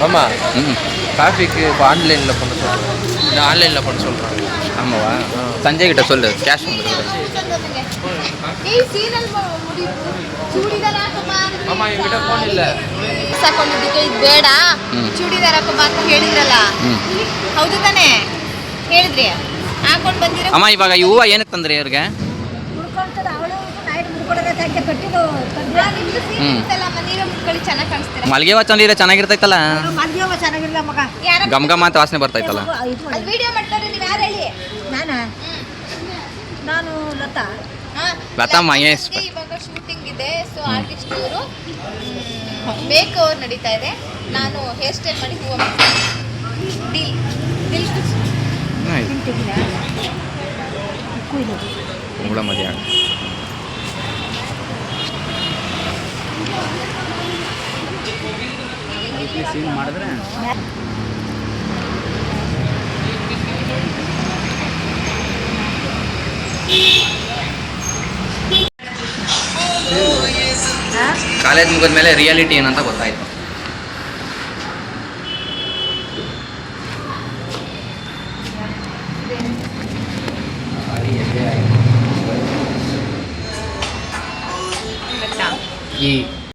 ஆமா. டிராஃபிக்கு இப்போ ஆன்லைனில் பண்ண சொல்கிறேன். நான் ஆன்லைனில் பண்ண சொல்கிறேன். ஆமாவா? சஞ்சய் கிட்ட சொல்லு, கேஷ் வந்துருக்கு. ಅಮ್ಮ ಎನ್ಗಿட்ட ಫೋನ್ ಇಲ್ಲ. ಸಾಕೊಂಡಿದ್ದಕ್ಕೆ ಇದು ಬೇಡ, ಚೂಡಿದಾರ್ ಹಾಕೊಂಬ ಅಂತ ಹೇಳಿದ್ರಲ್ಲ, ಹೌದು ತಾನೇ ಹೇಳಿದ್ರಿ, ಹಾಕೊಂಡು ಬಂದಿರೋ. ಅಮ್ಮ ಇವಾಗ ಈ ಹೂವು ಏನಕ್ಕೆ ತಂದ್ರಿ ಇವ್ರಿಗೆ? ಚೆನ್ನಾಗಿ ಕಾಣಿಸ್ತೀರಾ. ಮಲ್ಲಿಗೆ ಹೂವು ತಂದಿದ್ರೆ ಚೆನ್ನಾಗಿರ್ತೈತಲ್ಲ, ಯಾರ ಗಮ್ ಗಮ್ ಅಂತ ವಾಸನೆ ಬರ್ತೈತಲ್ಲ. ವಿಡಿಯೋ ಮಾಡ್ತಾರೆ, ನೀವು ಯಾರು ಹೇಳಿ? ನಾನು ಲತಾ. ಲತಾ ಮಹೇಶ್. ಇವಾಗ ಶೂಟಿಂಗ್ ಇದೆ, ಸೊ ಆರ್ಟಿಸ್ಟ್ ಇವರು ಮೇಕ್ ಓವರ್ ನಡೀತಾ ಇದೆ. ನಾನು ಹೇರ್ ಸ್ಟೈಲ್ ಮಾಡಿ ಹೂವು ಡೀಲ್ ಡೀಲ್ ಹುಳ ಮದುವೆ ಸೀನ್ ಮಾಡಿದ್ರೆ ಕಾಲೇಜ್ ಮುಗಿದ್ಮೇಲೆ ರಿಯಾಲಿಟಿ ಏನಂತ ಗೊತ್ತಾಯ್ತು. ಈ